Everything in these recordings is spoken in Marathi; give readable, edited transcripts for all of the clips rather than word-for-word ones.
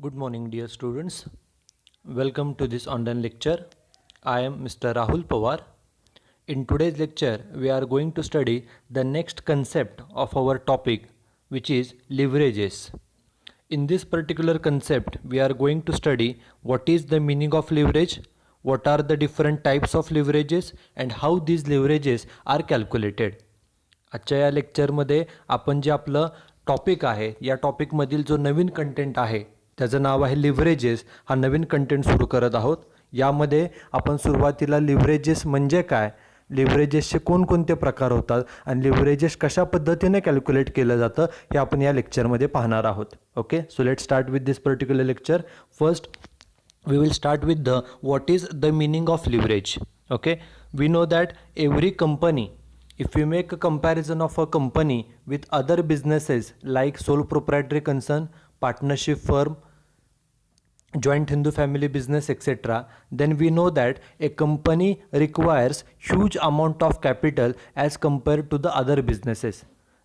Good morning, dear students. Welcome to this online lecture. I am Mr. Rahul Pawar. In today's lecture, we are going to study the next concept of our topic, which is leverages. In this particular concept, we are going to study what is the meaning of leverage, what are the different types of leverages, and how these leverages are calculated. आजच्या या लेक्चरमध्ये आपण जे आपलं टॉपिक आहे या टॉपिकमधील जो नवीन कंटेंट आहे त्याचं नाव आहे लिव्हरेजेस. हा नवीन कंटेंट सुरू करत आहोत. यामध्ये आपण सुरुवातीला लिव्हरेजेस म्हणजे काय, लिव्हरेजेसचे कोणकोणते प्रकार होतात आणि लिव्हरेजेस कशा पद्धतीने कॅल्क्युलेट केलं जातं हे आपण या लेक्चरमध्ये पाहणार आहोत. Okay, so let start with this particular lecture. First we will start with the what is the meaning of leverage. Okay, we know that every company, if we make a comparison of a company with other businesses like sole proprietary concern, partnership firm, joint Hindu family business, etc., then we know that a company requires huge amount of capital as compared to the other businesses.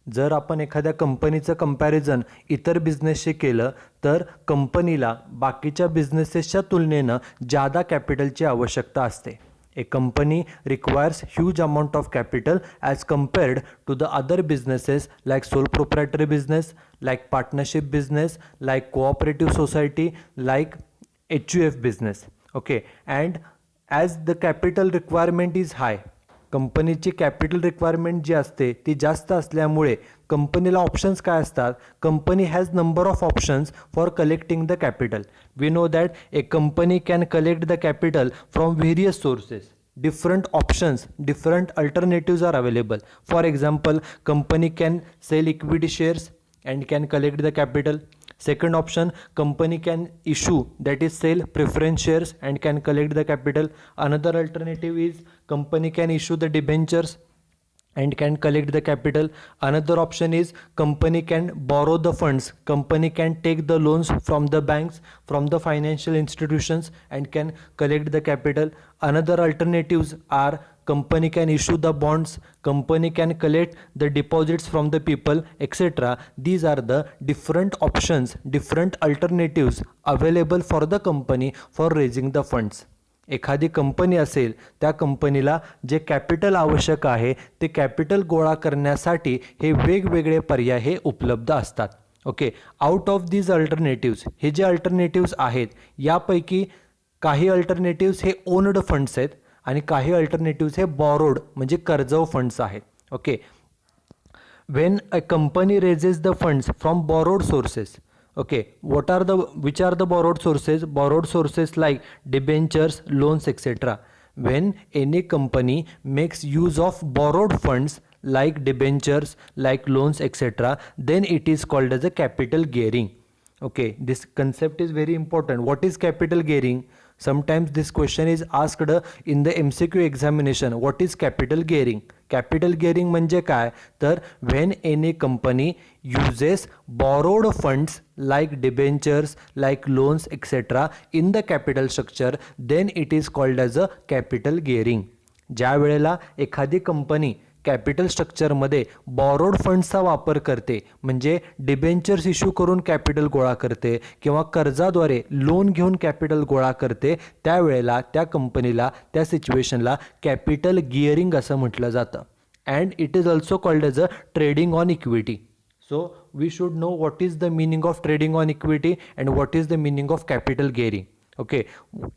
जर आपण एखाद्या कंपनीचं कंपॅरिझन इतर बिझनेसशी केलं तर कंपनीला बाकीच्या बिझनेसेसच्या तुलनेनं जादा कॅपिटलची आवश्यकता असते. A company requires huge amount of capital as compared to the other businesses like sole proprietary business, like partnership business, like cooperative society, like HUF business. Okay, and as the capital requirement is high, कंपनीची कॅपिटल रिक्वायरमेंट जी असते ती जास्त असल्यामुळे कंपनीला ऑप्शन्स काय असतात, company has number of options for collecting the capital. We know that a company can collect the capital from various sources. different options, different alternatives are available. For example, company can sell equity shares and can collect the capital. Second option, company can issue, that is sell preference shares and can collect the capital. Another alternative is company can issue the debentures and can collect the capital. Another option is company can borrow the funds, company can take the loans from the banks, from the financial institutions and can collect the capital. Another alternatives are company can issue the bonds, company can collect the deposits from the people, etc. These are the different options, different alternatives available for the company for raising the funds. एखादी कंपनी असेल त्या कंपनीला जे कॅपिटल आवश्यक आहे ते कॅपिटल गोळा करण्यासाठी हे वेगवेगळे पर्याय हे उपलब्ध असतात. Okay, out of these alternatives, हे जे अल्टरनेटिव्स आहेत यापैकी काही अल्टरनेटिव्स हे ओन्ड फंड्स आहेत आणि काही अल्टरनेटिव्स हे बॉरोड म्हणजे कर्जव फंड्स आहेत. Okay, when a company raises the funds from borrowed sources, okay, which are the borrowed sources? Borrowed sources like debentures, loans, etc. When any company makes use of borrowed funds like debentures, like loans, etc., then it is called as a capital gearing. Okay, this concept is very important. What is capital gearing? Sometimes this question is asked in the MCQ examination. What is capital gearing? Capital gearing म्हणजे काय तर when any company uses borrowed funds like debentures, like loans, etc. in the capital structure, then it is called as a capital gearing. ज्या वेळेला एखादी कंपनी कॅपिटल स्ट्रक्चरमध्ये बॉरोड फंड्सचा वापर करते म्हणजे डिबेंचर्स इश्यू करून कॅपिटल गोळा करते किंवा कर्जाद्वारे लोन घेऊन कॅपिटल गोळा करते, त्यावेळेला त्या कंपनीला त्या सिच्युएशनला कॅपिटल गिअरिंग असं म्हटलं जातं. And it is also called as a trading on equity. So we should know what is the meaning of trading on equity and what is the meaning of capital gearing. Okay,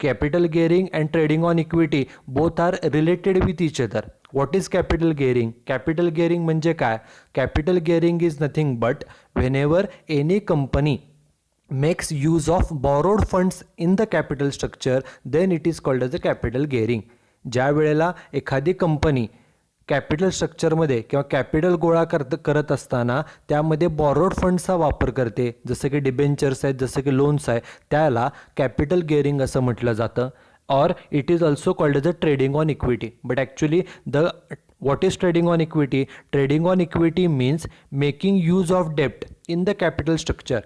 capital gearing and trading on equity both are related with each other. What is capital gearing? Capital gearing म्हणजे काय? Capital gearing is nothing but whenever any company makes use of borrowed funds in the capital structure, then it is called as a capital gearing. ज्या वेळेला एखादी कंपनी कॅपिटल स्ट्रक्चरमध्ये किंवा कॅपिटल गोळा करत असताना त्यामध्ये बॉरोड फंड्सचा वापर करते, जसं की डिबेंचर्स आहेत, जसं की लोन्स आहे, त्याला कॅपिटल गेअरिंग असं म्हटलं जातं. और it is also called as a trading on equity. But actually what is trading on equity? Trading on equity means making use of debt in the capital structure.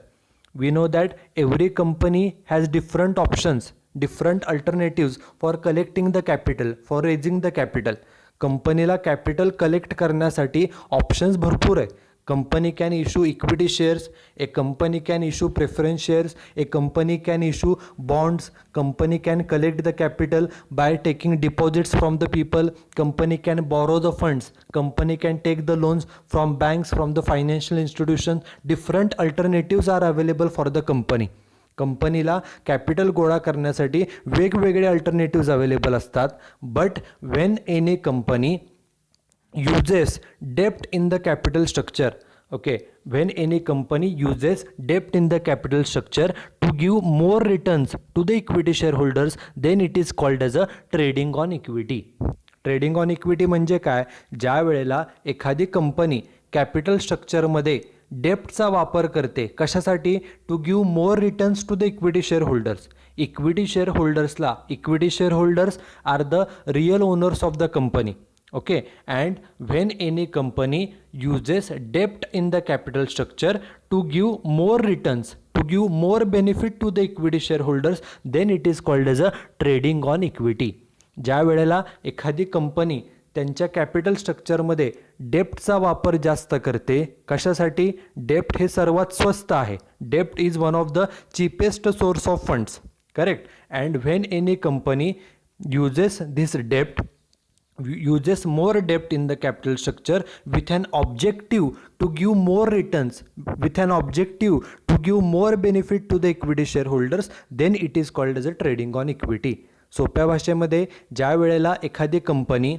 We know that every company has different options, different alternatives for collecting the capital, for raising the capital. कंपनीला कॅपिटल कलेक्ट करण्यासाठी ऑप्शन्स भरपूर आहे. Company can issue equity shares, a company can issue preference shares, a company can issue bonds, company can collect the capital by taking deposits from the people, company can borrow the funds, company can take the loans from banks, from the financial institutions. Different alternatives are available for the company. कंपनीला कॅपिटल गोळा करण्यासाठी वेगवेगळे अल्टरनेटिव्ज अवेलेबल असतात. But Wien any company uses debt in the capital structure, okay, when any company uses debt in the capital structure to give more returns to the equity shareholders, then it is called as a trading on equity. Trading on equity म्हणजे काय? ज्या वेळेला एखादी कंपनी कॅपिटल स्ट्रक्चरमध्ये डेप्टचा वापर करते, कशासाठी? To give more returns to the equity share holders. Equity शेअर होल्डर्सला, equity share holders are the real owners of the company. Okay, and when any company uses debt in the capital structure to give more returns, to give more benefit to the equity shareholders, then it is called as a trading on equity. ज्या वेळेला एखादी कंपनी त्यांच्या कॅपिटल स्ट्रक्चरमध्ये डेप्टचा वापर जास्त करते, कशासाठी? डेप्ट हे सर्वात स्वस्त आहे. डेप्ट is one of the cheapest source of funds, correct. And when any company uses this debt, uses more debt in the capital structure with an objective to give more returns, with an objective to give more benefit to the equity shareholders, then it is called as a trading on equity. सोप्या भाषेमध्ये ज्या वेळेला एखादी कंपनी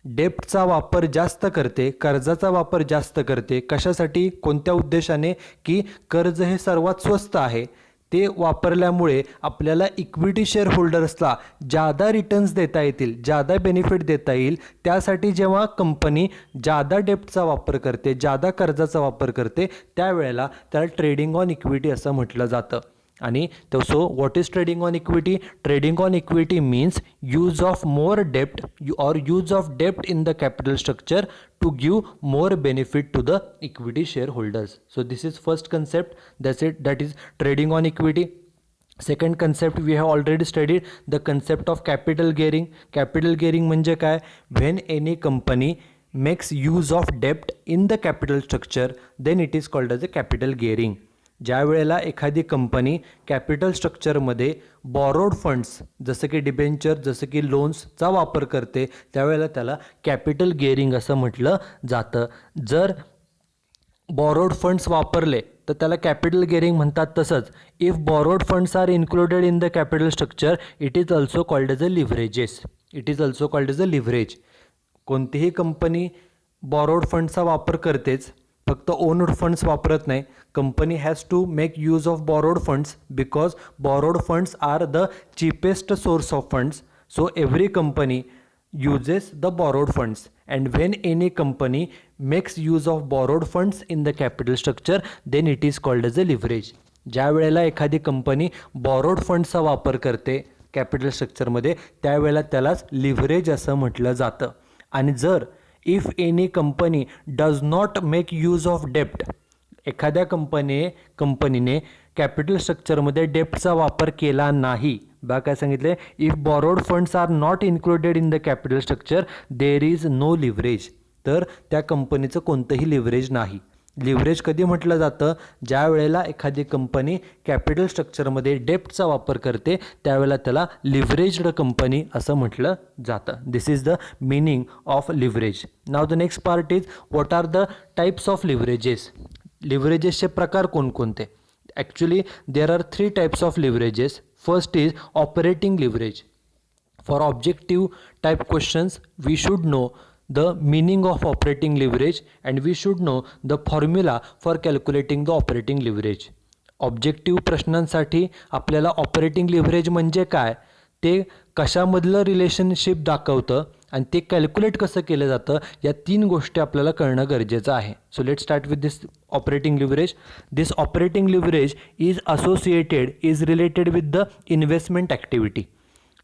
डेप्टचा वापर जास्त करते, कर्जाचा वापर जास्त करते, कशासाठी? कोणत्या उद्देशाने? की कर्ज हे सर्वात स्वस्त आहे, ते वापरल्यामुळे आपल्याला इक्विटी शेअर होल्डर्सला जादा रिटर्न्स देता येतील, जादा बेनिफिट देता येईल. त्यासाठी जेव्हा कंपनी जादा डेप्टचा वापर करते, जादा कर्जाचा वापर करते, त्यावेळेला त्याला ट्रेडिंग ऑन इक्विटी असं म्हटलं जातं. आणि so what is trading on equity? Trading on equity means use of more डेप्ट और use of dept in the capital structure to give more benefit to the equity shareholders. So this is first concept, that's it, that is trading on equity. Second concept we have already studied, the concept of capital gearing. Capital gearing म्हणजे काय? When any company makes use of debt in the capital structure, then it is called as a capital gearing. ज्या वेळेला एखादी कंपनी कॅपिटल स्ट्रक्चरमध्ये बॉरोड फंड्स जसं की डिबेंचर, जसं की लोन्सचा वापर करते, त्यावेळेला त्याला कॅपिटल गेअरिंग असं म्हटलं जातं. जर बॉरोड फंड्स वापरले तर त्याला कॅपिटल गेअरिंग म्हणतात. तसंच if borrowed funds are included in the capital structure, it is also called as a leverages. It is also called as a leverage. कोणतीही कंपनी बॉरोड फंड्सचा वापर करतेच, फक्त ओन्ड फंड्स वापरत नाही. Company has to make use of borrowed funds because borrowed funds are the cheapest source of funds. So every company uses the borrowed funds, and when any company makes use of borrowed funds in the capital structure, then it is called as a leverage. ज्या वेळेला एखादी कंपनी बॉरोड फंड्सचा वापर करते कॅपिटल स्ट्रक्चरमध्ये, त्यावेळेला त्यालाच लिव्हरेज असं म्हटलं जातं. आणि जर if any company does not make use of डेप्ट, एखाद्या कंपनीने कॅपिटल स्ट्रक्चरमध्ये डेप्टचा वापर केला नाही, बा काय सांगितले? If borrowed funds are not included in the capital structure, there is no leverage. तर त्या कंपनीचं कोणतंही लिव्हरेज नाही. लिव्हरेज कधी म्हटलं जातं? ज्या वेळेला एखादी कंपनी कॅपिटल स्ट्रक्चरमध्ये डेप्टचा वापर करते, त्यावेळेला त्याला लिव्हरेज्ड कंपनी असं म्हटलं जातं. This is the meaning of leverage. Now the next part is what are the types of leverages. लिव्हरेजेसचे प्रकार कोणकोणते? Actually there are 3 types of leverages. First is operating leverage. For objective type questions, we should know the meaning of operating leverage and we should know the formula for calculating the operating leverage. Objective प्रश्नांसाठी आपल्याला ऑपरेटिंग लिव्हरेज म्हणजे काय, ते कशामधलं रिलेशनशिप दाखवतं आणि ते कॅल्क्युलेट कसं केलं जातं, या 3 गोष्टी आपल्याला कळणं गरजेचं आहे. So let start with this operating leverage. This operating leverage is related with the investment activity.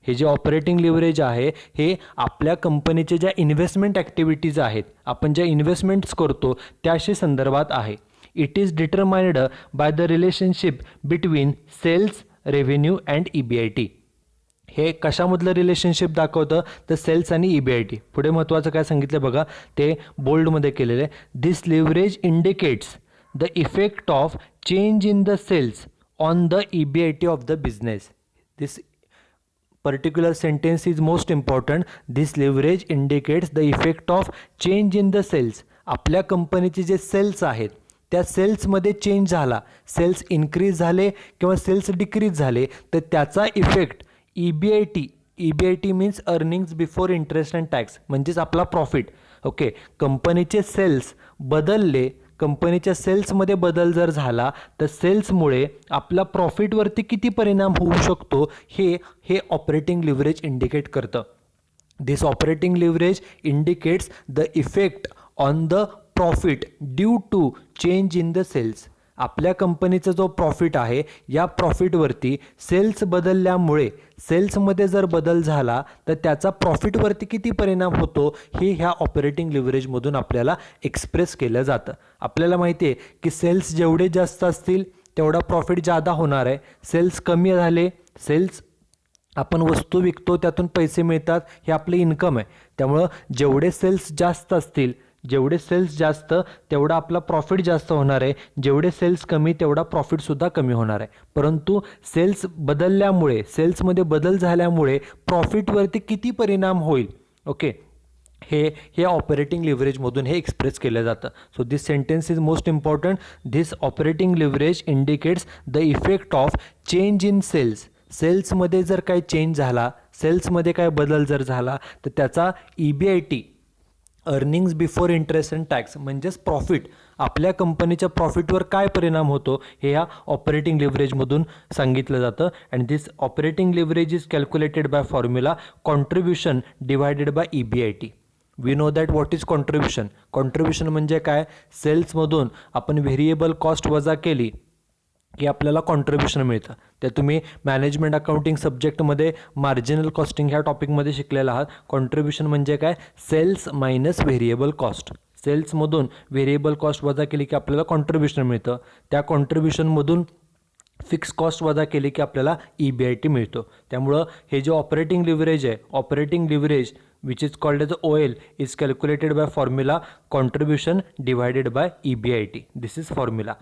हे जे ऑपरेटिंग लिव्हरेज आहे हे आपल्या कंपनीचे ज्या इन्व्हेस्टमेंट ॲक्टिव्हिटीज आहेत, आपण ज्या इन्व्हेस्टमेंट्स करतो त्याशी संदर्भात आहे. It is determined by the relationship between sales, revenue and EBIT. हे कशामधलं रिलेशनशिप दाखवतं तर सेल्स आणि EBIT. पुढे महत्त्वाचं काय सांगितलं बघा, ते बोल्डमध्ये केलेलं आहे. This leverage indicates the effect of change in the sales on the EBIT of the business. This particular sentence is most important. This leverage indicates the effect of change in the sales. आपल्या कंपनीचे जे सेल्स आहेत त्या सेल्समध्ये चेंज झाला, सेल्स इन्क्रीज झाले किंवा सेल्स डिक्रीज झाले तर त्याचा effect EBIT means earnings before interest and tax, म्हणजेच आपला प्रॉफिट. ओके, कंपनीचे सेल्स बदलले, कंपनीच्या सेल्समध्ये बदल जर झाला तर सेल्समुळे आपला प्रॉफिटवरती किती परिणाम होऊ शकतो हे ऑपरेटिंग लिव्हरेज इंडिकेट करतं. This operating leverage indicates the effect on the profit due to change in the sales. आपल्या कंपनीचा जो प्रॉफिट आहे या प्रॉफिटवरती सेल्स बदलल्यामुळे, सेल्समध्ये जर बदल झाला तर त्याचा प्रॉफिटवरती किती परिणाम होतो हे ह्या ऑपरेटिंग लिव्हरेजमधून आपल्याला एक्सप्रेस केलं जातं. आपल्याला माहिती आहे की सेल्स जेवढे जास्त असतील तेवढा प्रॉफिट जादा होणार आहे. सेल्स कमी झाले, सेल्स आपण वस्तू विकतो त्यातून पैसे मिळतात, हे आपले इन्कम आहे. त्यामुळं जेवढे सेल्स जास्त असतील, जेवढे सेल्स जास्त तेवढा आपला प्रॉफिट जास्त होणार आहे, जेवढे सेल्स कमी तेवढा प्रॉफिटसुद्धा कमी होणार आहे. परंतु सेल्स बदलल्यामुळे, सेल्समध्ये बदल झाल्यामुळे प्रॉफिटवरती किती परिणाम होईल, ओके, हे ऑपरेटिंग लिव्हरेजमधून हे एक्सप्रेस केलं जातं. So this sentence is most important. This operating leverage indicates the effect of change in sales. सेल्समध्ये जर काही चेंज झाला, सेल्समध्ये काय बदल जर झाला तर त्याचा EBIT, earnings before interest and tax, म्हणजेच प्रॉफिट, आपल्या कंपनीच्या प्रॉफिटवर काय परिणाम होतो हे या ऑपरेटिंग लिव्हरेजमधून सांगितलं जातं. And this operating leverage is calculated by formula contribution divided by EBIT. We know that what is contribution. Contribution म्हणजे काय, सेल्समधून आपण व्हेरिएबल कॉस्ट वजा केली की आपल्याला कॉन्ट्रीब्युशन मिळतं. ते तुम्ही मॅनेजमेंट अकाउंटिंग सब्जेक्टमध्ये मार्जिनल कॉस्टिंग ह्या टॉपिकमध्ये शिकलेला आहात. कॉन्ट्रीब्युशन म्हणजे काय, सेल्स मायनस व्हेरिएबल कॉस्ट. सेल्समधून व्हेरिएबल कॉस्ट वजा केली की आपल्याला कॉन्ट्रीब्युशन मिळतं. त्या कॉन्ट्रीब्युशनमधून फिक्स कॉस्ट वजा केली की आपल्याला EBIT मिळतो. त्यामुळं हे जे ऑपरेटिंग लिव्हरेज आहे, operating leverage which is called as OL is calculated by formula contribution divided by EBIT. This is formula.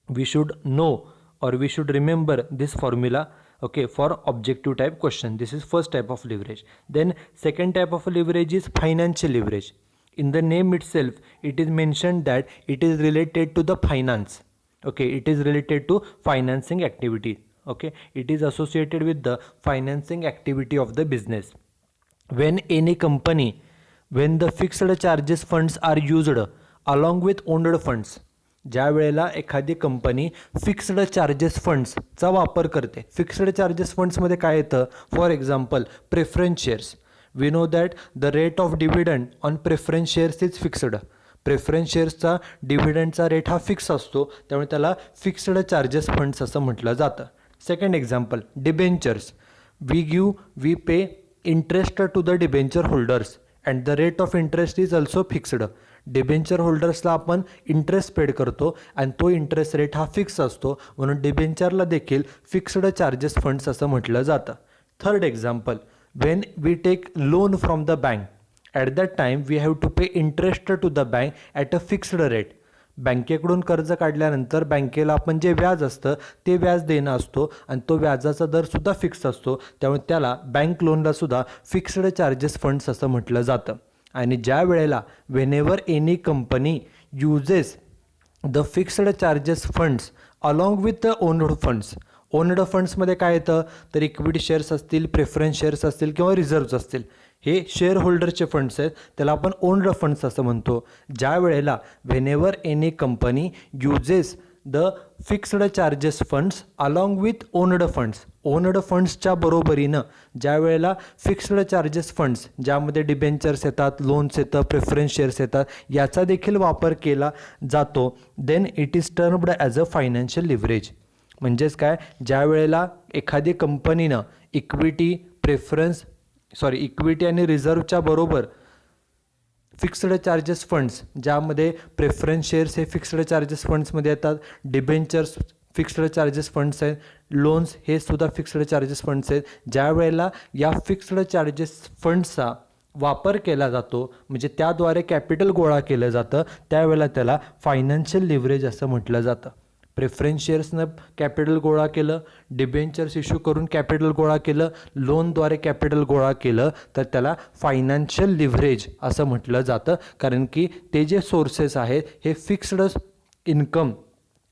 We should know or we should remember this formula, okay, for objective type question. This is first type of leverage. Then second type of leverage is financial leverage. In the name itself it is mentioned that it is related to the finance. Okay, it is related to financing activity. Okay, it is associated with the financing activity of the business. When any company, when the fixed charges funds are used along with owned funds, ज्या वेळेला एखादी कंपनी फिक्स्ड चार्जेस फंड्सचा वापर करते. फिक्स्ड चार्जेस फंड्समध्ये काय येतं, for example preference shares. We know that the rate of dividend on preference shares is fixed. Preference शेअर्सचा डिव्हिडंडचा रेट हा फिक्स असतो, त्यामुळे त्याला फिक्स्ड चार्जेस फंड्स असं म्हटलं जातं. Second example debentures. We pay interest to the debenture holders and the rate of interest is also fixed. Debenture होल्डर्सला आपण इंटरेस्ट पेड करतो आणि तो इंटरेस्ट रेट हा फिक्स असतो, म्हणून डिबेंचरला देखील फिक्स्ड चार्जेस फंड्स असं म्हटलं जातं. Third example, when we take loan from the bank, at that time we have to pay interest to the bank at a fixed rate. बँकेकडून कर्ज काढल्यानंतर बँकेला आपण जे व्याज असतं ते व्याज देणं असतो आणि तो व्याजाचा दरसुद्धा फिक्स असतो, त्यामुळे त्याला बँक लोनलासुद्धा फिक्स्ड चार्जेस फंड्स असं म्हटलं जातं. आणि ज्या वेळेला whenever any company uses the fixed charges funds along with the owned funds. Owned फंड्समध्ये काय येतं तर इक्विटी शेअर्स असतील, प्रेफरन्स शेअर्स असतील किंवा रिझर्व्स असतील, हे शेअर होल्डरचे फंड्स आहेत, त्याला आपण ओन्ड फंड्स असं म्हणतो. ज्या वेळेला whenever any company uses the fixed charges funds along with owned funds, owned फंड्सच्या बरोबरीनं ज्या वेळेला फिक्स्ड चार्जेस फंड्स ज्यामध्ये डिबेंचर्स येतात, लोन्स येतं, प्रेफरन्स शेअर्स येतात, याचा देखील वापर केला जातो, then it is termed as a financial leverage. म्हणजेच काय, ज्या वेळेला एखादी कंपनीनं इक्विटी आणि रिझर्वच्या बरोबर फिक्स्ड चार्जेस फंड्स, ज्यामध्ये प्रेफरन्स शेअर्स हे फिक्स्ड चार्जेस फंड्समध्ये येतात, डिबेंचर्स फिक्स्ड चार्जेस फंड्स आहेत, लोन्स हे सुद्धा फिक्स्ड चार्जेस फंड्स आहेत. ज्या वेळेला या फिक्स्ड चार्जेस फंड्सचा वापर केला जातो म्हणजे त्याद्वारे कॅपिटल गोळा केलं जातं त्यावेळेला त्याला फायनान्शियल लिव्हरेज असं म्हटलं जातं. प्रेफरन्स शेअर्सनं कॅपिटल गोळा केलं, डिबेंचर्स इश्यू करून कॅपिटल गोळा केलं, लोनद्वारे कॅपिटल गोळा केलं तर त्याला फायनान्शियल लिव्हरेज असं म्हटलं जातं. कारण की ते जे सोर्सेस आहेत हे fixed income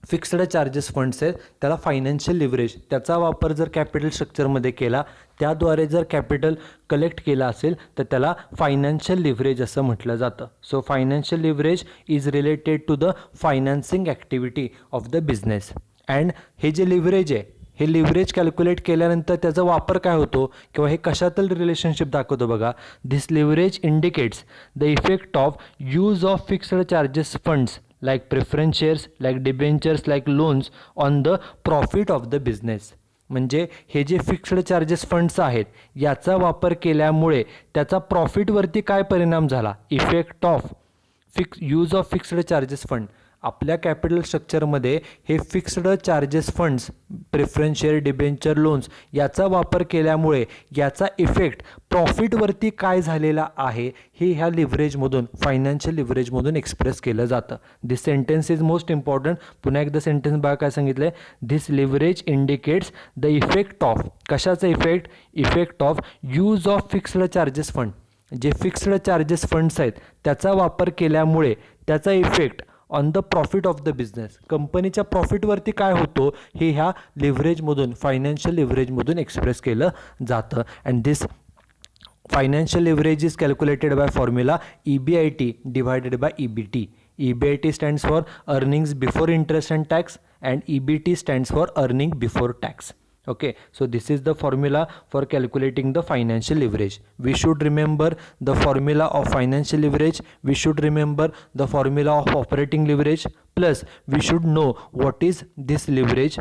fixed charges funds आहेत, त्याला फायनान्शियल लिव्हरेज त्याचा वापर जर कॅपिटल स्ट्रक्चरमध्ये केला त्याद्वारे जर कॅपिटल कलेक्ट केला असेल तर त्याला फायनान्शियल लिव्हरेज असं म्हटलं जातं. So financial leverage is related to the financing activity of the business. And हे जे लिव्हरेज आहे हे लिव्हरेज कॅल्क्युलेट केल्यानंतर त्याचा वापर काय होतो किंवा हे कशातील रिलेशनशिप दाखवतो बघा. This leverage indicates the effect of use of fixed charges funds like preference shares, like debentures, like loans on the profit of the business. म्हणजे हे जे फिक्स्ड चार्जेस फंड्स आहेत याचा वापर केल्यामुळे त्याचा प्रॉफिटवरती काय परिणाम झाला. Effect of use of fixed charges fund. आपल्या कॅपिटल स्ट्रक्चरमध्ये हे fixed charges funds preference share, debenture, loans याचा वापर केल्यामुळे याचा इफेक्ट प्रॉफिटवरती काय झालेला आहे हे ह्या लिव्हरेजमधून फायनान्शियल लिव्हरेजमधून एक्सप्रेस केलं जातं. This sentence is most important. पुन्हा एकदा सेंटेन्स बघा काय सांगितलं आहे. This leverage indicates the effect of कशाचा effect. Effect of use of fixed charges fund. जे फिक्स्ड चार्जेस फंड्स आहेत त्याचा वापर केल्यामुळे त्याचा effect on the profit of the business. कंपनीच्या प्रॉफिटवरती काय होतो हे ह्या लिव्हरेजमधून फायनान्शियल लिव्हरेजमधून एक्सप्रेस केलं जातं. And this financial leverage is calculated by formula EBIT divided by EBT. EBIT stands for earnings before interest and tax and EBT stands for earning before tax. Okay, so this is the formula for calculating the financial leverage. We should remember the formula of financial leverage. We should remember the formula of operating leverage. Plus, we should know what is this leverage.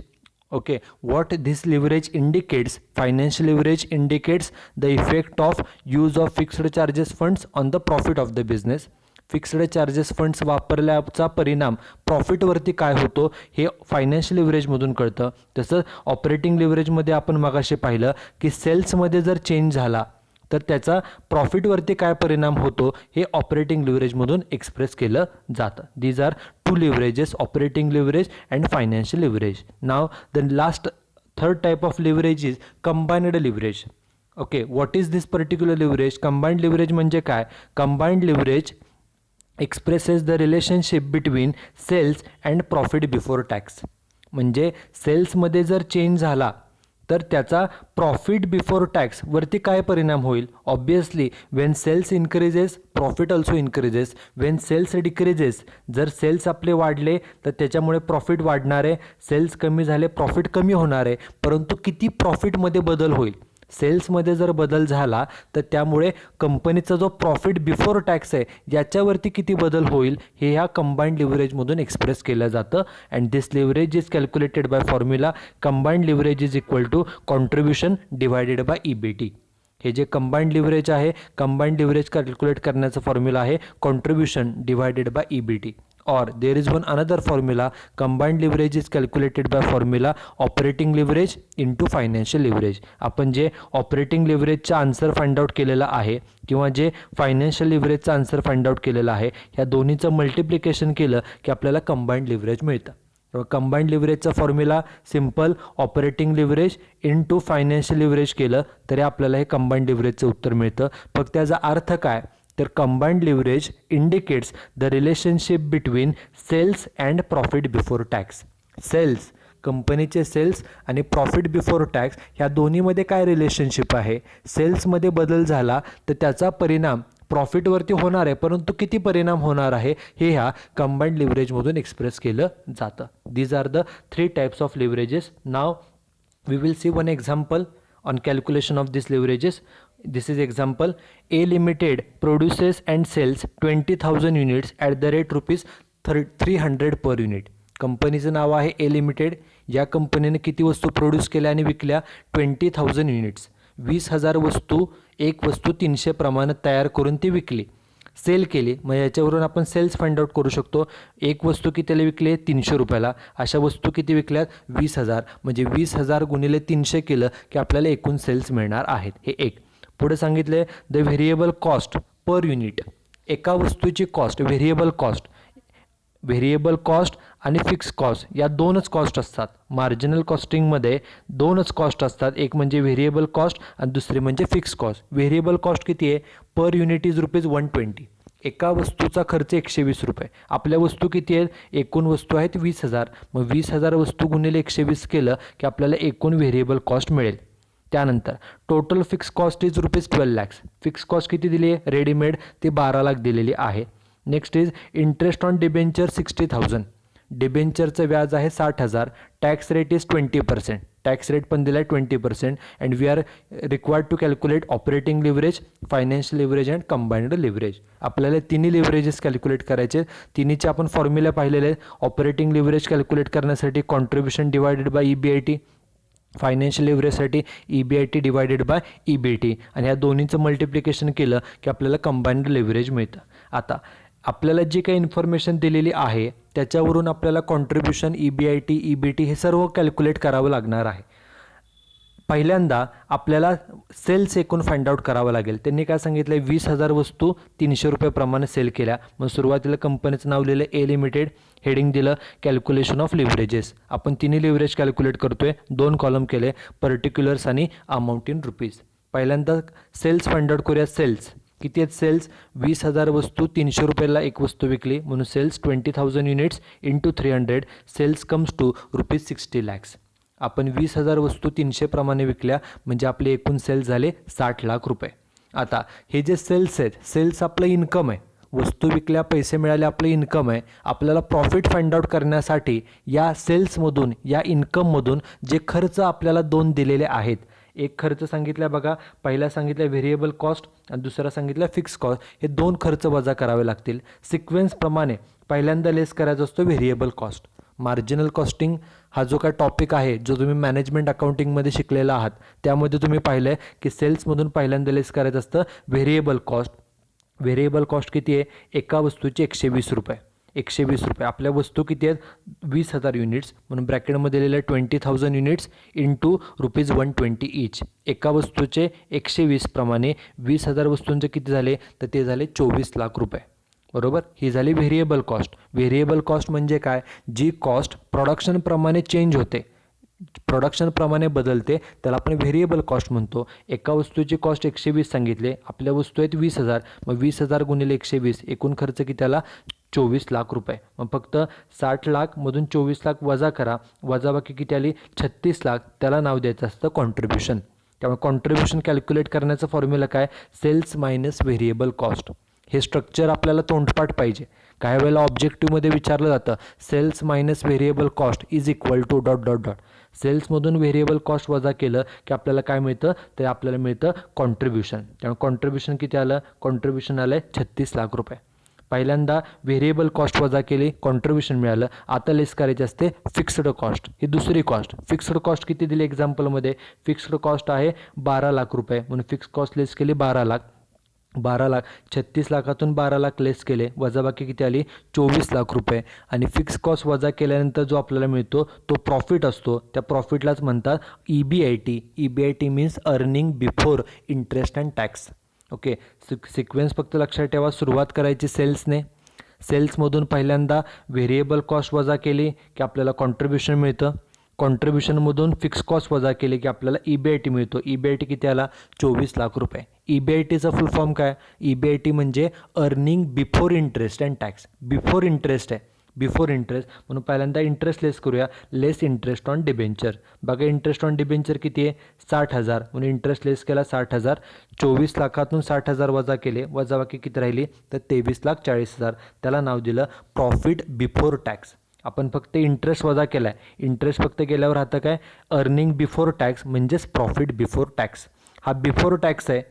Okay, what this leverage indicates. Financial leverage indicates the effect of use of fixed charges funds on the profit of the business. Fixed charges funds वापरल्याचा परिणाम प्रॉफिटवरती काय होतो हे फायनान्शियल लिव्हरेजमधून कळतं. तसंच ऑपरेटिंग लिव्हरेजमध्ये आपण मगाशी पाहिलं की सेल्समध्ये जर चेंज झाला तर त्याचा प्रॉफिटवरती काय परिणाम होतो हे ऑपरेटिंग लिव्हरेजमधून एक्सप्रेस केलं जातं. These are two leverages, operating leverage and financial leverage. Now the last third type of leverage is combined leverage. Okay, what is this particular leverage. Combined leverage म्हणजे काय. Combined leverage expresses the relationship between sales and profit before tax. म्हणजे सेल्समध्ये जर चेंज झाला तर त्याचा प्रॉफिट बिफोर टॅक्स वरती काय परिणाम होईल. Obviously when sales increases profit also increases. When sales decreases जर सेल्स आपले वाढले तर त्याच्यामुळे प्रॉफिट वाढणार आहे. सेल्स कमी झाले प्रॉफिट कमी होणार आहे. परंतु किती प्रॉफिटमध्ये बदल होईल. सेल्समध्ये जर बदल झाला तर त्यामुळे कंपनीचा जो प्रॉफिट बिफोर टॅक्स आहे याच्यावरती किती बदल होईल हे ह्या कंबाइंड लिव्हरेजमधून एक्सप्रेस केलं जातं. And this leverage is calculated by formula combined leverage is equal to contribution divided by EBT. हे जे कंबाइंड लिव्हरेज आहे कंबाइंड लिव्हरेज कॅल्क्युलेट करण्याचा फॉर्म्युला आहे contribution divided by EBT. Or there is one another formula. Combined leverage is calculated by formula operating leverage into financial leverage. आपण जे ऑपरेटिंग लिव्हरेजचा आन्सर फाइंड आउट केलेला आहे किंवा जे फायनान्शियल लिव्हरेजचा आन्सर फाइंड आउट केलेला आहे ह्या दोन्हीचं मल्टिप्लिकेशन केलं की आपल्याला कंबाइंड लिव्हरेज मिळतं. कंबाइंड लिव्हरेजचा formula simple operating leverage into financial leverage केलं तरी आपल्याला हे कंबाइंड लिव्हरेजचं उत्तर मिळतं. फक्त त्याचा अर्थ काय तर combined leverage indicates the relationship between sales and profit before tax. Sales कंपनीचे सेल्स आणि प्रॉफिट बिफोर टॅक्स ह्या दोन्हीमध्ये काय रिलेशनशिप आहे. सेल्समध्ये बदल झाला तर त्याचा परिणाम प्रॉफिटवरती होणार आहे परंतु किती परिणाम होणार आहे हे ह्या कंबाइंड लिव्हरेजमधून एक्सप्रेस केलं जातं. These are the 3 types of leverages. Now we will see one example on calculation of these leverages. This is example. A Limited produces and sells 20,000 units at the rate rupees 300 per unit. कंपनीचं नाव आहे A Limited. या कंपनीने किती वस्तू प्रोड्यूस केल्या आणि विकल्या 20,000 युनिट्स. 20,000 वस्तू एक वस्तू 300 प्रमाणात तयार करून ती विकली. सेल केली, मग याच्यावरून आपण सेल्स फाइंड आउट करू शकतो. एक वस्तू कितीला विकली आहे? 300 रुपयाला. अशा वस्तू किती विकल्यात? 20,000. म्हणजे 20,000 गुणिले 300 केलं की आपल्याला एकूण सेल्स मिळणार आहेत. हे एक. पुढे सांगितले the variable cost per unit. एका वस्तूची कॉस्ट, व्हेरिएबल कॉस्ट आणि फिक्स कॉस्ट या दोनच कॉस्ट असतात. मार्जिनल कॉस्टिंगमध्ये दोनच कॉस्ट असतात, एक म्हणजे व्हेरिएबल कॉस्ट आणि दुसरी म्हणजे फिक्स कॉस्ट. व्हेरिएबल कॉस्ट किती आहे? Per unit is ₹120. एका वस्तूचा खर्च 120 रुपये. आपल्या वस्तू किती आहेत? एकूण वस्तू आहेत 20,000. मग 20,000 वस्तू गुणिले 120 केलं की आपल्याला एकूण व्हेरिएबल कॉस्ट मिळेल. त्यानंतर total fix cost is ₹12 lakh. Fix cost किती दिली आहे? रेडीमेड ती 12 लाख दिलेली आहे. Next is interest on debenture 60,000. डिबेंचरचं व्याज आहे 60,000. Tax rate is 20%. Tax rate पण दिला आहे 20%. And we are required to calculate operating leverage, financial leverage and combined leverage. आपल्याला तिन्ही लिव्हरेजेस कॅल्क्युलेट करायचे. तिन्हीचे आपण फॉर्म्युला पाहिलेले आहेत. ऑपरेटिंग लिव्हरेज कॅल्क्युलेट करण्यासाठी contribution divided by EBIT, financial लिव्हरेजसाठी EBIT डिवायडेड बाय EBT, आणि ह्या दोन्हीचं मल्टिप्लिकेशन केलं की आपल्याला कंबाईंड लिव्हरेज मिळतं. आता आपल्याला जी काही इन्फॉर्मेशन दिलेली आहे त्याच्यावरून आपल्याला कॉन्ट्रीब्युशन, EBIT, EBT हे सर्व कॅल्क्युलेट करावं लागणार आहे. पहिल्यांदा आपल्याला सेल्स एकूण फाइंड आउट करावं लागेल. त्यांनी काय सांगितलं? 20,000 वस्तू 300 रुपयाप्रमाणे सेल केल्या. मग सुरुवातीला कंपनीचं नाव लिहिलं A लिमिटेड, हेडिंग दिलं कॅल्क्युलेशन ऑफ लिव्हरेजेस. आपण तिन्ही लिव्हरेज कॅल्क्युलेट करतोय. 2 कॉलम केले, पर्टिक्युलर्स आणि अमाऊंट इन रुपीज. पहिल्यांदा सेल्स फाइंड आउट करूया. सेल्स किती आहेत? सेल्स 20,000 वस्तू 300 रुपयाला एक वस्तू विकली, म्हणून sales 20,000 units into 300, sales comes to ₹60 lakhs. आपण 20,000 वस्तू 300 प्रमाणे विकल्या म्हणजे आपले एकूण सेल्स झाले 60 लाख रुपये. आता हे जे सेल्स आहेत, सेल्स आपलं इन्कम आहे. वस्तू विकल्या, पैसे मिळाले, आपलं इन्कम आहे. आपल्याला प्रॉफिट फाइंड आउट करण्यासाठी या सेल्समधून, या इन्कममधून जे खर्च आपल्याला 2 दिलेले आहेत, एक खर्च सांगितला बघा, पहिला सांगितला व्हेरिएबल कॉस्ट आणि दुसरा सांगितला फिक्स कॉस्ट, हे 2 खर्च वजा करावे लागतील. सिक्वेन्सप्रमाणे पहिल्यांदा लेस करायचा असतो व्हेरिएबल कॉस्ट. मार्जिनल कॉस्टिंग हा जो काय टॉपिक आहे, जो तुम्ही मॅनेजमेंट अकाउंटिंगमध्ये शिकलेला आहात, त्यामध्ये तुम्ही पाहिलं आहे की सेल्समधून पहिल्यांदा लेस करायचं असतं व्हेरिएबल कॉस्ट. व्हेरिएबल कॉस्ट किती आहे? एका वस्तूची 120 रुपये. 120 रुपये. आपल्या वस्तू किती आहेत? 20,000 युनिट्स, म्हणून ब्रॅकेटमध्ये दिलेलं आहे 20,000 युनिट्स इंटू ₹120 ईच. एका वस्तूचे 120 प्रमाणे 20,000 वस्तूंचे किती झाले? तर ते झाले 24 लाख रुपये. बरोबर. ही झाली व्हेरिएबल कॉस्ट. व्हेरिएबल कॉस्ट म्हणजे काय? जी कॉस्ट प्रोडक्शनप्रमाणे चेंज होते, प्रोडक्शनप्रमाणे बदलते, त्याला आपण व्हेरिएबल कॉस्ट म्हणतो. एका वस्तूची कॉस्ट 120 सांगितले, आपल्या वस्तू आहेत 20,000, मग 20,000 गुणिले 120, एकूण खर्च किती आला? 24 लाख रुपये. मग फक्त 60 लाखमधून 24 लाख वजा करा, वजाबाकी किती आली? 36 लाख. त्याला नाव द्यायचं असतं कॉन्ट्रीब्युशन. त्यामुळे कॉन्ट्रीब्युशन कॅल्क्युलेट करण्याचा फॉर्म्युला काय? Sales minus variable cost. हे स्ट्रक्चर आपल्याला तोंडपाठ पाहिजे. काही वेळेला ऑब्जेक्टिव्हमध्ये विचारलं जातं sales minus variable cost is equal to dot dot dot. सेल्समधून व्हेरिएबल कॉस्ट वजा केलं की आपल्याला काय मिळतं? ते आपल्याला मिळतं कॉन्ट्रीब्युशन. त्यामुळे कॉन्ट्रीब्युशन किती आलं? कॉन्ट्रीब्युशन आलं आहे 36 लाख रुपये. पहिल्यांदा व्हेरिएबल कॉस्ट वजा केली, कॉन्ट्रीब्युशन मिळालं. आता लेस करायची असते फिक्स्ड कॉस्ट. ही दुसरी कॉस्ट. फिक्स्ड कॉस्ट किती दिली एक्झाम्पलमध्ये? फिक्स्ड कॉस्ट आहे 12 लाख रुपये, म्हणून फिक्स कॉस्ट लेस केली 12 लाख. 12 लाख, 36 लाखातून 12 लाख लेस केले, वजाबाकी किती आली? 24 लाख रुपये. आणि फिक्स कॉस्ट वजा केल्यानंतर जो आपल्याला मिळतो तो प्रॉफिट असतो. त्या प्रॉफिटलाच म्हणतात EBIT. EBIT means earning before interest and tax. Okay. Sequence फक्त लक्षात ठेवा. सुरुवात करायची सेल्सने. सेल्समधून पहिल्यांदा व्हेरिएबल कॉस्ट वजा केली की आपल्याला कॉन्ट्रीब्युशन मिळतं. कॉन्ट्रीब्युशनमधून फिक्स कॉस्ट वजा केली की आपल्याला EBIT मिळतो. EBIT किती आला? 24 लाख रुपये. EBITचा फुल फॉर्म काय? EBIT म्हणजे earning before interest and tax. Before interest आहे, बिफोर इंटरेस्ट, म्हणून पहिल्यांदा इंटरेस्ट लेस करूया. लेस इंटरेस्ट ऑन डिबेंचर. बघा इंटरेस्ट ऑन डिबेंचर किती आहे? 60,000, म्हणून इंटरेस्ट लेस केला 60,000. 24 लाखातून 60,000 वजा केले, वजाबाकी किती राहिली? तर 23,40,000. त्याला नाव दिलं प्रॉफिट बिफोर टॅक्स. आपण फक्त इंटरेस्ट वजा केला आहे. इंटरेस्ट फक्त गेल्यावर राहतं काय? अर्निंग बिफोर टॅक्स म्हणजेच प्रॉफिट बिफोर टॅक्स. हा बिफोर टॅक्स आहे.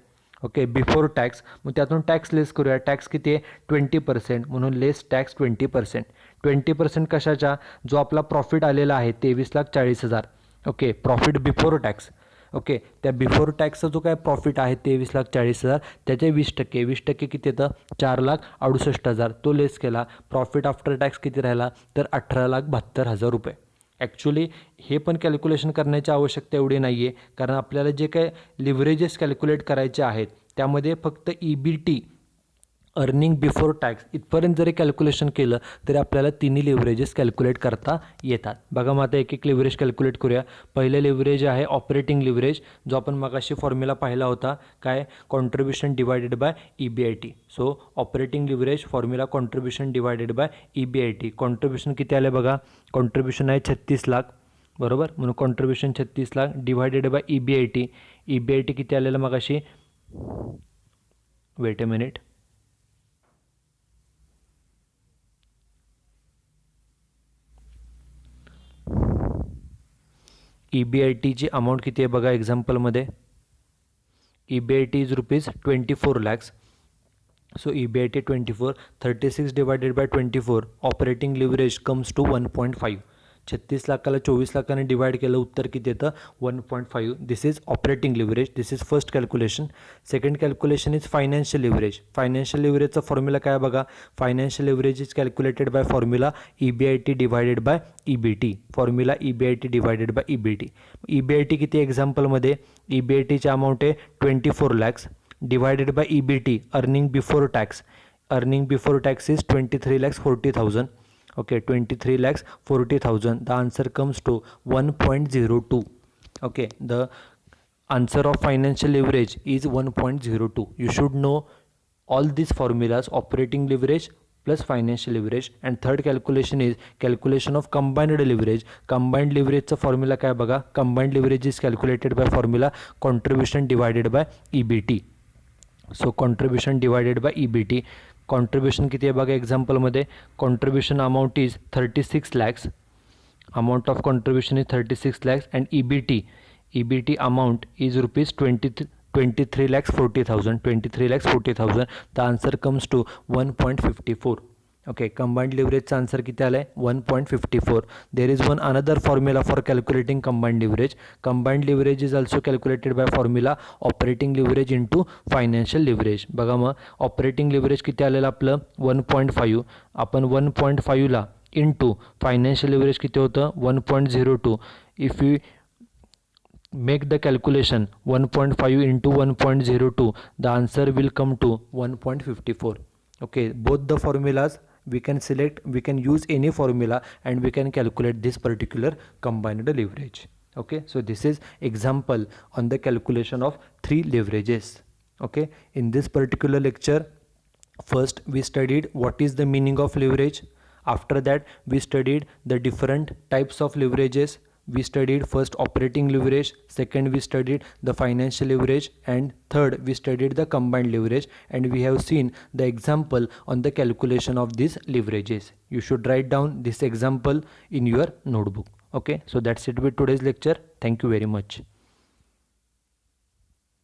ओके. Before tax. मग त्यातून टॅक्स लेस करूया. टॅक्स किती आहे? 20%, म्हणून लेस टॅक्स 20%. 20% कशाचा? जो आपला प्रॉफिट आलेला आहे 23,40,000. Okay. Profit before tax. Okay, त्या बिफोर टॅक्सचा जो काय प्रॉफिट आहे 23,40,000 त्याचे 20% किती येतं 4,68,000 तो लेस केला, प्रॉफिट आफ्टर टॅक्स किती राहिला तर 18,72,000 रुपये. ॲक्च्युली हे पण कॅल्क्युलेशन करण्याची आवश्यकता एवढी नाही आहे, कारण आपल्याला जे काय लिव्हरेजेस कॅल्क्युलेट करायचे आहेत त्यामध्ये फक्त EBT अर्निंग बिफोर टॅक्स इथपर्यंत जरी कॅल्क्युलेशन केलं तरी आपल्याला तिन्ही लिव्हरेजेस कॅल्क्युलेट करता येतात. बघा मग आता एक एक लिव्हरेज कॅल्क्युलेट करूया. पहिले लिव्हरेज आहे ऑपरेटिंग लिव्हरेज, जो आपण मगाशी फॉर्म्युला पाहिला होता, काय contribution divided by EBIT. So operating leverage formula contribution divided by EBIT. Contribution किती आलं बघा, कॉन्ट्रीब्युशन आहे 36 लाख बरोबर, म्हणून contribution 36 lakh divided by EBIT. EBIT किती आलेलं मगाशी, वेट अ मिनिट, EBITची अमाऊंट किती आहे बघा एक्झाम्पलमध्ये, EBIT is ₹24 lakhs. So EBIT 24, 36 divided by 24, operating leverage comes to 1.5. 36 लाखाला 24 लाखाने डिवाइड केलं उत्तर किती येतं 1.5. This is operating leverage. This is first calculation. Second calculation is financial leverage. Financial लिव्हरेजचा फॉर्म्युला काय बघा, financial leverage is calculated by formula EBIT divided by EBT. Formula EBIT divided by EBT. EBIT किती एक्झाम्पलमध्ये, EBITची अमाऊंट आहे 24 lakhs divided by EBT earning before tax. Earning before tax is 23,40,000. okay, 23,40,000. the answer comes to 1.02. okay, the answer of financial leverage is 1.02. you should know all these formulas, operating leverage plus financial leverage. and third calculation is calculation of combined leverage. combined leverage चा फॉर्म्युला काय बघा, combined leverage is calculated by formula contribution divided by EBT. So contribution divided by EBT. Contribution किती आहे बघा एक्झाम्पलमध्ये, contribution amount is 36 lakhs. Amount of contribution is 36 lakhs and EBT amount is ₹23,40,000. 23,40,000. The answer comes to 1.54. Okay, combined लिव्हरेजचा आन्सर किती आला आहे 1.54. There is one another formula for calculating combined leverage. Combined leverage is also calculated by formula operating leverage into financial leverage. बघा मग ऑपरेटिंग लिव्हरेज किती आलेलं आपलं 1.5. आपण 1.5ला इंटू फायनान्शियल लिव्हरेज किती होतं 1.02. If you make the calculation 1.5 into 1.02, the answer will come to 1.54. okay, both the formulas we can select, we can use any formula and we can calculate this particular combined leverage. okay, so this is example on the calculation of three leverages. okay, in this particular lecture first we studied what is the meaning of leverage. After that we studied the different types of leverages. We studied first operating leverage, second we studied the financial leverage, and third we studied the combined leverage, and we have seen the example on the calculation of these leverages. You should write down this example in your notebook. okay, so that's it with today's lecture. Thank you very much.